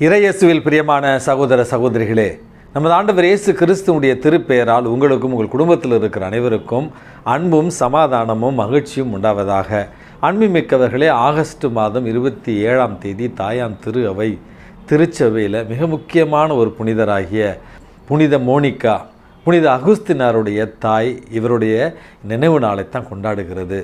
இறையேசுவில் பிரியமான சகோதர சகோதரிகளே, நமது ஆண்டவர் இயேசு கிறிஸ்துவுடைய திருப்பெயரால் உங்களுக்கும் உங்கள் குடும்பத்தில் இருக்கிற அனைவருக்கும் அன்பும் சமாதானமும் மகிழ்ச்சியும் உண்டாவதாக. அன்புமிக்கவர்களே, ஆகஸ்ட் மாதம் 27ஆம் தேதி தாயான் திரு அவை திருச்சபையில் மிக முக்கியமான ஒரு புனிதராகிய புனித மோனிகா, புனித அகுஸ்தினாருடைய தாய், இவருடைய நினைவு நாளைத்தான் கொண்டாடுகிறது.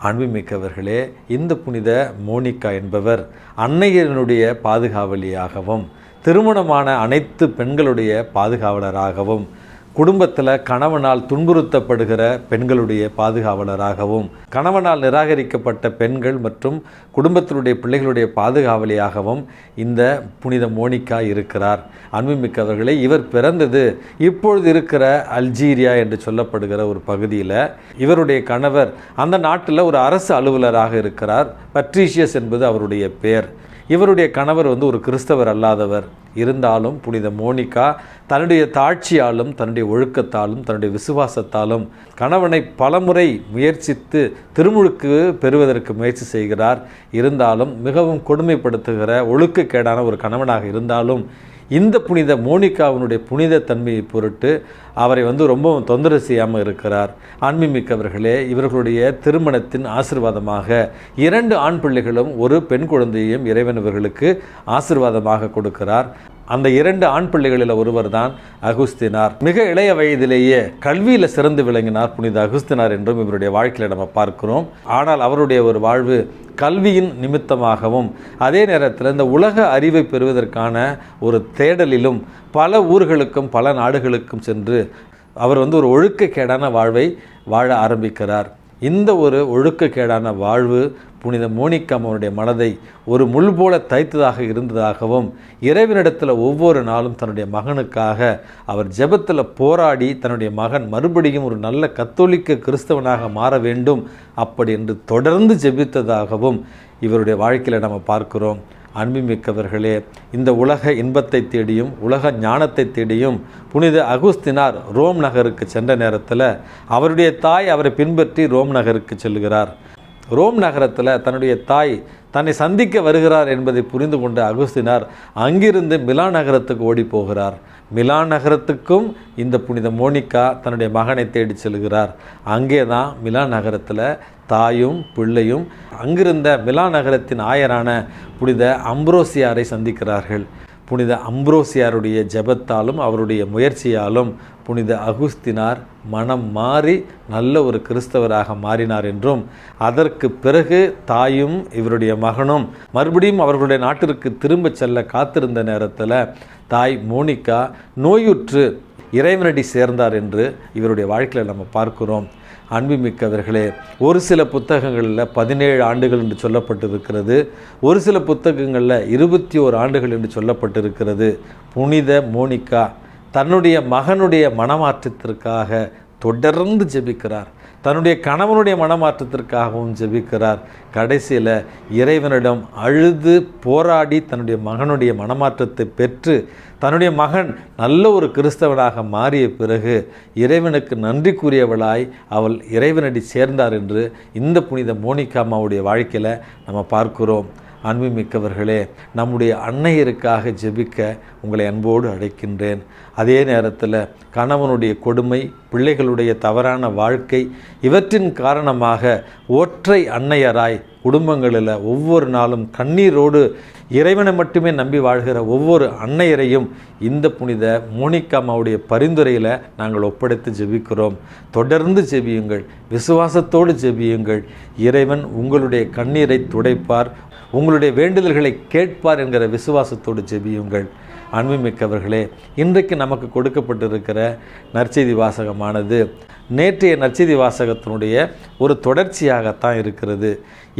அன்புமிக்கவர்களே, இந்த புனித மோனிகா என்பவர் அன்னையனுடைய பாதுகாவலியாகவும் திருமணமான அனைத்து பெண்களுடைய பாதுகாவலராகவும் குடும்பத்தில் கணவனால் துன்புறுத்தப்படுகிற பெண்களுடைய பாதுகாவலராகவும் கணவனால் நிராகரிக்கப்பட்ட பெண்கள் மற்றும் குடும்பத்தினுடைய பிள்ளைகளுடைய பாதுகாவலியாகவும் இந்த புனித மோனிகா இருக்கிறார். அன்புமிக்கவர்களே, இவர் பிறந்தது இப்பொழுது இருக்கிற அல்ஜீரியா என்று சொல்லப்படுகிற ஒரு பகுதியில். இவருடைய கணவர் அந்த நாட்டில் ஒரு அரசு அலுவலராக இருக்கிறார். பட்ரீஷியஸ் என்பது அவருடைய பெயர். இவருடைய கணவர் ஒரு கிறிஸ்தவர் அல்லாதவர். இருந்தாலும் புனித மோனிகா தன்னுடைய தாட்சியாலும் தன்னுடைய ஒழுக்கத்தாலும் தன்னுடைய விசுவாசத்தாலும் கணவனை பலமுறை முயற்சித்து திருமுழுக்கு பெறுவதற்கு முயற்சி செய்கிறார். இருந்தாலும் மிகவும் கொடுமைப்படுத்துகிற ஒழுக்கக்கேடான ஒரு கணவனாக இருந்தாலும் இந்த புனித மோனிகாவினுடைய புனித தன்மையை பொருட்டு அவரை ரொம்பவும் தொந்தரவு செய்யாமல் இருக்கிறார். அன்புமிக்கவர்களே, இவர்களுடைய திருமணத்தின் ஆசீர்வாதமாக 2 ஆண் பிள்ளைகளும் ஒரு பெண் குழந்தையையும் இறைவன் இவர்களுக்கு ஆசீர்வாதமாக கொடுக்கிறார். அந்த 2 ஆண் பிள்ளைகளில் ஒருவர் தான் அகுஸ்தினார். மிக இளைய வயதிலேயே கல்வியில் சிறந்து விளங்கினார் புனித அகுஸ்தினார் என்றும் இவருடைய வாழ்க்கையில் நம்ம பார்க்கிறோம். ஆனால் அவருடைய ஒரு வாழ்வு கல்வியின் நிமித்தமாகவும் அதே நேரத்தில் இந்த உலக அறிவை பெறுவதற்கான ஒரு தேடலிலும் பல ஊர்களுக்கும் பல நாடுகளுக்கும் சென்று அவர் ஒரு ஒழுக்கக்கேடான வாழ்வை வாழ ஆரம்பிக்கிறார். இந்த ஒரு ஒழுக்கக்கேடான வாழ்வு புனித மோனிகா அவருடைய மனதை ஒரு முள் போல தைத்ததாக இருந்ததாகவும் இறைவனிடத்தில் ஒவ்வொரு நாளும் தன்னுடைய மகனுக்காக அவர் ஜெபத்தில் போராடி தன்னுடைய மகன் மறுபடியும் ஒரு நல்ல கத்தோலிக்க கிறிஸ்தவனாக மாற வேண்டும் அப்படி என்று தொடர்ந்து ஜெபித்ததாகவும் இவருடைய வாழ்க்கையில் நம்ம பார்க்கிறோம். அன்புமிக்கவர்களே, இந்த உலக இன்பத்தை தேடியும் உலக ஞானத்தை தேடியும் புனித அகுஸ்தினார் ரோம் நகருக்கு சென்ற நேரத்தில் அவருடைய தாய் அவரை பின்பற்றி ரோம் நகருக்கு செல்கிறார். ரோம் நகரத்தில் தன்னுடைய தாய் தன்னை சந்திக்க வருகிறார் என்பதை புரிந்து கொண்ட அகுஸ்தினார் அங்கிருந்து மிலான் நகரத்துக்கு ஓடி போகிறார். மிலான் நகரத்துக்கும் இந்த புனித மோனிகா தன்னுடைய மகனை தேடி செல்கிறார். அங்கே தான் மிலான் நகரத்தில் தாயும் பிள்ளையும் அங்கிருந்த மிலான் நகரத்தின் ஆயரான புனித அம்ப்ரோசியாரை சந்திக்கிறார்கள். புனித அம்ப்ரோசியாருடைய ஜெபத்தாலும் அவருடைய முயற்சியாலும் புனித அகுஸ்தினார் மனம் மாறி நல்ல ஒரு கிறிஸ்தவராக மாறினார் என்றும் அதற்கு பிறகு தாயும் இவருடைய மகனும் மறுபடியும் அவர்களுடைய நாட்டிற்கு திரும்ப செல்ல காத்திருந்த நேரத்தில் தாய் மோனிகா நோயுற்று இறைவனடி சேர்ந்தார் என்று இவருடைய வாழ்க்கையில் நம்ம பார்க்கிறோம். அன்புமிக்கவர்களே, ஒரு சில புத்தகங்களில் 17 ஆண்டுகள் என்று சொல்லப்பட்டிருக்கிறது. ஒரு சில புத்தகங்களில் 21 ஆண்டுகள் என்று சொல்லப்பட்டிருக்கிறது. புனித மோனிகா தன்னுடைய மகனுடைய மனமாற்றத்திற்காக தொடர்ந்து ஜெபிக்கிறார். தன்னுடைய கணவனுடைய மனமாற்றத்திற்காகவும் ஜெபிக்கிறார். கடைசியில் இறைவனிடம் அழுது போராடி தன்னுடைய மகனுடைய மனமாற்றத்தை பெற்று தன்னுடைய மகன் நல்ல ஒரு கிறிஸ்தவனாக மாறிய பிறகு இறைவனுக்கு நன்றி கூறியவளாய் அவள் இறைவனடி சேர்ந்தார் என்று இந்த புனித மோனிகா அம்மாவுடைய வாழ்க்கையில் நம்ம பார்க்கிறோம். அன்புமிக்கவர்களே, நம்முடைய அன்னையருக்காக ஜெபிக்க உங்களை அன்போடு அழைக்கின்றேன். அதே நேரத்தில் கணவனுடைய கொடுமை, பிள்ளைகளுடைய தவறான வாழ்க்கை இவற்றின் காரணமாக ஒற்றை அன்னையராய் குடும்பங்களில் ஒவ்வொரு நாளும் கண்ணீரோடு இறைவனை மட்டுமே நம்பி வாழ்கிற ஒவ்வொரு அன்னையரையும் இந்த புனித மோனிகா அம்மாவுடைய பரிந்துரையில் நாங்கள் ஒப்படைத்து ஜெபிக்கிறோம். தொடர்ந்து ஜெபியுங்கள், விசுவாசத்தோடு ஜெபியுங்கள். இறைவன் உங்களுடைய கண்ணீரை துடைப்பார், உங்களுடைய வேண்டுதல்களை கேட்பார் என்கிற விசுவாசத்தோடு ஜெபியுங்கள். அன்புமிக்கவர்களே, இன்றைக்கு நமக்கு கொடுக்கப்பட்டிருக்கிற நற்செய்தி வாசகமானது நேற்றைய நற்செய்தி வாசகத்தினுடைய ஒரு தொடர்ச்சியாகத்தான் இருக்கிறது.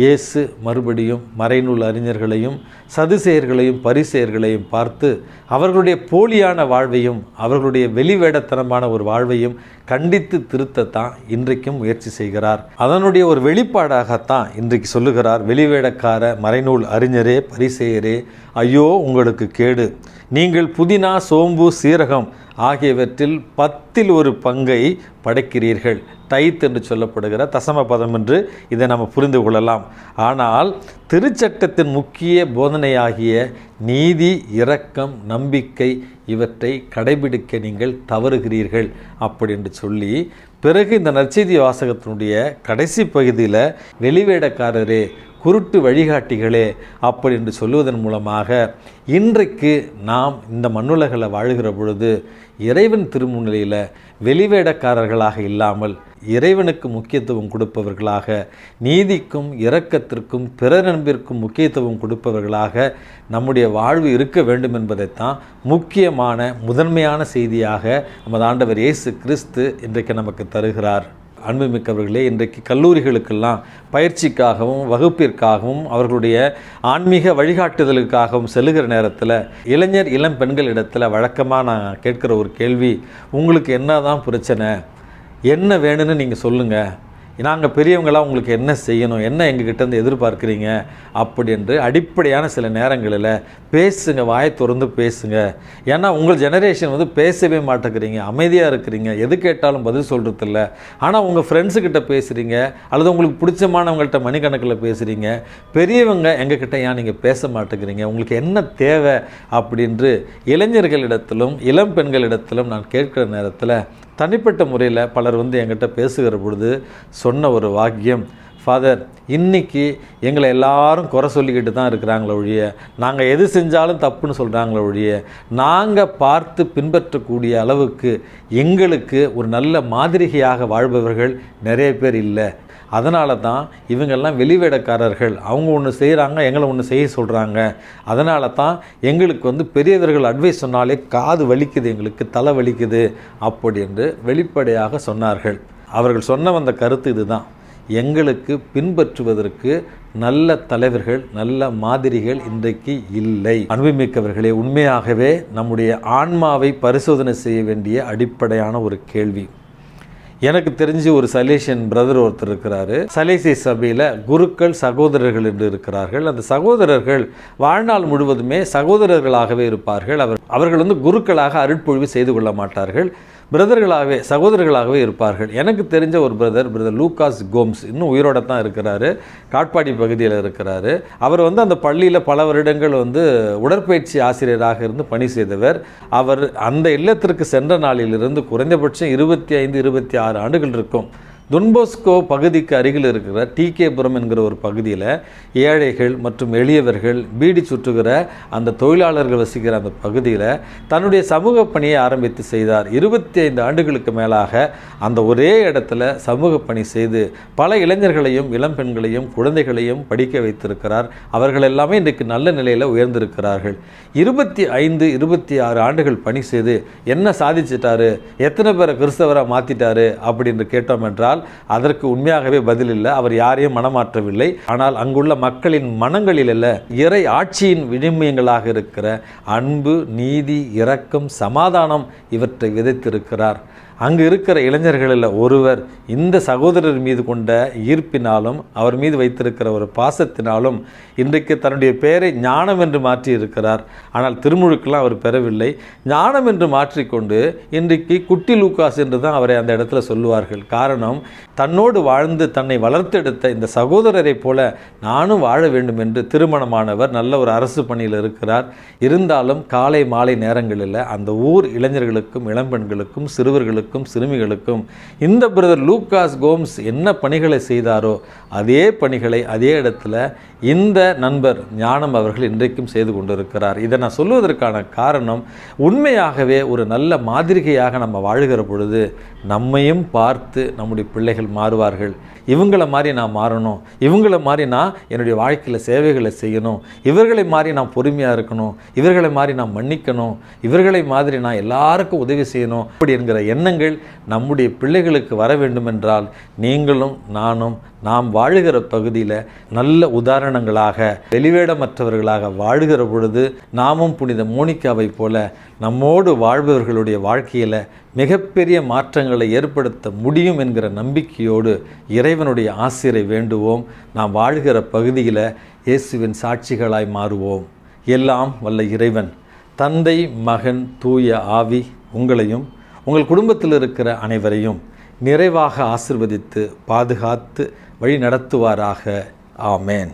இயேசு மறுபடியும் மறைநூல் அறிஞர்களையும் சதுசேயர்களையும் பரிசேயர்களையும் பார்த்து அவர்களுடைய போலியான வாழ்வையும் அவர்களுடைய வெளிவேடத்தனமான ஒரு வாழ்வையும் கண்டித்து திருத்தத்தான் இன்றைக்கும் முயற்சி செய்கிறார். அதனுடைய ஒரு வெளிப்பாடாகத்தான் இன்றைக்கு சொல்லுகிறார், வெளிவேடக்கார மறைநூல் அறிஞரே பரிசேயரே, ஐயோ உங்களுக்கு கேடு! நீங்கள் புதினா, சோம்பு, சீரகம் ஆகியவற்றில் 10 பங்கை படைக்கிறீர்கள். டைத் என்று சொல்லப்படுகிற தசம பதம் என்று இதை நம்ம புரிந்து கொள்ளலாம். ஆனால் திருச்சட்டத்தின் முக்கிய போதனையாகிய நீதி, இரக்கம், நம்பிக்கை இவற்றை கடைபிடிக்க நீங்கள் தவறுகிறீர்கள் அப்படி என்று சொல்லி, பிறகு இந்த நற்செய்தி வாசகத்தினுடைய கடைசி பகுதியில் வெளிவேடக்காரரே, குருட்டு வழிகாட்டிகளே அப்படி என்று சொல்லுவதன் மூலமாக இன்றைக்கு நாம் இந்த மண்ணுலகில் வாழ்கிற பொழுது இறைவன் திருமுன்னிலையில் வெளிவேடக்காரர்களாக இல்லாமல் இறைவனுக்கு முக்கியத்துவம் கொடுப்பவர்களாக, நீதிக்கும் இரக்கத்திற்கும் பிறர் அன்பிற்கும் முக்கியத்துவம் கொடுப்பவர்களாக நம்முடைய வாழ்வு இருக்க வேண்டும் என்பதைத்தான் முக்கியமான முதன்மையான செய்தியாக நமது ஆண்டவர் இயேசு கிறிஸ்து இன்றைக்கு நமக்கு தருகிறார். அன்புமிக்கவர்களே, இன்றைக்கு கல்லூரிகளுக்கெல்லாம் பயிற்சிக்காகவும் வகுப்பிற்காகவும் அவர்களுடைய ஆன்மீக வழிகாட்டுதலுக்காகவும் செல்லுகிற நேரத்தில் இளைஞர் இளம் பெண்களிடத்தில் வழக்கமாக நான் கேட்குற ஒரு கேள்வி, உங்களுக்கு என்ன தான் பிரச்சனை, என்ன வேணும்னு நீங்கள் சொல்லுங்கள், நாங்கள் பெரியவங்களாம் உங்களுக்கு என்ன செய்யணும், என்ன எங்ககிட்டேருந்து எதிர்பார்க்குறீங்க அப்படி என்று அடிப்படையான சில நேரங்களில் பேசுங்க, வாயை திறந்து பேசுங்க. ஏன்னா உங்கள் ஜெனரேஷன் பேசவே மாட்டேங்கிறீங்க, அமைதியாக இருக்கிறீங்க, எது கேட்டாலும் பதில் சொல்கிறதில்ல. ஆனால் உங்கள் ஃப்ரெண்ட்ஸுக்கிட்ட பேசுகிறீங்க அல்லது உங்களுக்கு பிடிச்சமானவங்கள்ட்ட மணிக்கணக்கில் பேசுகிறீங்க. பெரியவங்க எங்ககிட்ட ஏன் நீங்கள் பேச மாட்டேங்கிறீங்க, உங்களுக்கு என்ன தேவை அப்படின்று இளைஞர்களிடத்திலும் இளம் பெண்களிடத்திலும் நான் கேட்குற நேரத்தில் தனிப்பட்ட முறையில் பலர் என்கிட்ட பேசுகிற பொழுது சொன்ன ஒரு வாக்கியம், ஃபாதர், இன்றைக்கி எங்களை எல்லாரும் குறை சொல்லிக்கிட்டு தான் இருக்கிறாங்களே ஒழிய, நாங்கள் எது செஞ்சாலும் தப்புன்னு சொல்கிறாங்களே ஒழிய, நாங்கள் பார்த்து பின்பற்றக்கூடிய அளவுக்கு எங்களுக்கு ஒரு நல்ல மாதிரிகையாக வாழ்பவர்கள் நிறைய பேர் இல்லை. அதனால தான் இவங்கெல்லாம் வெளிவேடக்காரர்கள், அவங்க ஒன்று செய்கிறாங்க, எங்களை ஒன்று செய்ய சொல்கிறாங்க. அதனால தான் எங்களுக்கு பெரியவர்கள் அட்வைஸ் சொன்னாலே காது வலிக்குது, எங்களுக்கு தலை வலிக்குது அப்படி என்று வெளிப்படையாக சொன்னார்கள். அவர்கள் சொன்ன வந்த கருத்து இதுதான், எங்களுக்கு பின்பற்றுவதற்கு நல்ல தலைவர்கள், நல்ல மாதிரிகள் இன்றைக்கு இல்லை. அன்புமிக்கவர்களே, உண்மையாகவே நம்முடைய ஆன்மாவை பரிசோதனை செய்ய வேண்டிய அடிப்படையான ஒரு கேள்வி. எனக்கு தெரிஞ்சு ஒரு சலேசியன் பிரதர் ஒருத்தர் இருக்கிறாரு. சலேசிய சபையில் குருக்கள் சகோதரர்கள் என்று இருக்கிறார்கள். அந்த சகோதரர்கள் வாழ்நாள் முழுவதுமே சகோதரர்களாகவே இருப்பார்கள். அவர்கள் குருக்களாக அருட்பொழிவு செய்து கொள்ள மாட்டார்கள், பிரதர்களாகவே சகோதரர்களாகவே இருப்பார்கள். எனக்கு தெரிஞ்ச ஒரு பிரதர் லூகாஸ் கோம்ஸ் இன்னும் உயிரோடு தான் இருக்கிறாரு, காட்பாடி பகுதியில் இருக்கிறாரு. அவர் அந்த பள்ளியில் பல வருடங்கள் உடற்பயிற்சி ஆசிரியராக இருந்து பணி செய்தவர். அவர் அந்த இல்லத்திற்கு சென்ற நாளிலிருந்து குறைந்தபட்சம் 25-26 ஆண்டுகள் இருக்கும். துன்போஸ்கோ பகுதிக்கு அருகில் இருக்கிற டிகேபுரம் என்கிற ஒரு பகுதியில் ஏழைகள் மற்றும் எளியவர்கள் பீடி சுற்றுகிற அந்த தொழிலாளர்கள் வசிக்கிற அந்த பகுதியில் தன்னுடைய சமூக பணியை ஆரம்பித்து செய்தார். 25 ஆண்டுகளுக்கு மேலாக அந்த ஒரே இடத்துல சமூக பணி செய்து பல இளைஞர்களையும் இளம் பெண்களையும் குழந்தைகளையும் படிக்க வைத்திருக்கிறார். அவர்கள் எல்லாமே இன்றைக்கு நல்ல நிலையில் உயர்ந்திருக்கிறார்கள். 25-26 ஆண்டுகள் பணி செய்து என்ன சாதிச்சிட்டாரு, எத்தனை பேரை கிறிஸ்தவராக மாற்றிட்டாரு அப்படின்னு கேட்டோம் என்றால் அதற்கு உண்மையாகவே பதில் இல்லை. அவர் யாரையும் மனமாற்றவில்லை. ஆனால் அங்குள்ள மக்களின் மனங்களில் அல்ல, இறை ஆட்சியின் விழுமியங்களாக இருக்கிற அன்பு, நீதி, இரக்கம், சமாதானம் இவற்றை விதைத்திருக்கிறார். அங்கு இருக்கிற இளைஞர்களில் ஒருவர் இந்த சகோதரர் மீது கொண்ட ஈர்ப்பினாலும் அவர் மீது வைத்திருக்கிற ஒரு பாசத்தினாலும் இன்றைக்கு தன்னுடைய பெயரை ஞானம் என்று மாற்றி இருக்கிறார். ஆனால் திருமுழுக்கெல்லாம் அவர் பெறவில்லை. ஞானம் என்று மாற்றிக்கொண்டு இன்றைக்கு குட்டி லூக்காஸ் என்று தான் அவரை அந்த இடத்துல சொல்லுவார்கள். காரணம், தன்னோடு வாழ்ந்து தன்னை வளர்த்தெடுத்த இந்த சகோதரரை போல நானும் வாழ வேண்டும் என்று திருமணமானவர், நல்ல ஒரு அரசு பணியில் இருக்கிறார். இருந்தாலும் காலை மாலை நேரங்களில் அந்த ஊர் இளைஞர்களுக்கும் இளம்பெண்களுக்கும் சிறுவர்களுக்கும் சிறுமிகளுக்கும் இந்த பிரதர் லூகாஸ் கோம்ஸ் என்ன பணிகளை செய்தாரோ அதே பணிகளை அதே இடத்துல இந்த நண்பர் ஞானம் அவர்கள் இன்றைக்கும் செய்து கொண்டிருக்கிறார். இதை நான் சொல்வதற்கான காரணம், உண்மையாகவே ஒரு நல்ல மாதிரிகையாக நம்ம வாழ்கிற பொழுது நம்மையும் பார்த்து நம்முடைய பிள்ளைகள் மாறுவார்கள். இவங்களை மாதிரி நான் மாறணும், இவங்களை மாதிரி நான் என்னுடைய வாழ்க்கையில் சேவைகளை செய்யணும், இவர்களை மாதிரி நான் பொறுமையாக இருக்கணும், இவர்களை மாதிரி நான் மன்னிக்கணும், இவர்களை மாதிரி நான் எல்லாருக்கும் உதவி செய்யணும் அப்படி என்கிற எண்ணங்கள் நம்முடைய பிள்ளைகளுக்கு வர வேண்டுமென்றால் நீங்களும் நானும் நாம் வாழுகிற பகுதியில் நல்ல உதாரணங்களாக வெளிவேடமற்றவர்களாக வாழுகிற பொழுது நாமும் புனித மோனிகாவை போல நம்மோடு வாழ்பவர்களுடைய வாழ்க்கையில் மிகப்பெரிய மாற்றங்களை ஏற்படுத்த முடியும் என்கிற நம்பிக்கையோடு இறைவனுடைய ஆசிரை வேண்டுவோம். நாம் வாழ்கிற பகுதியில் இயேசுவின் சாட்சிகளாய் மாறுவோம். எல்லாம் வல்ல இறைவன், தந்தை, மகன், தூய ஆவி உங்களையும் உங்கள் குடும்பத்தில் இருக்கிற அனைவரையும் நிறைவாக ஆசீர்வதித்து பாதுகாத்து வழி நடத்துவாராக. ஆமேன்.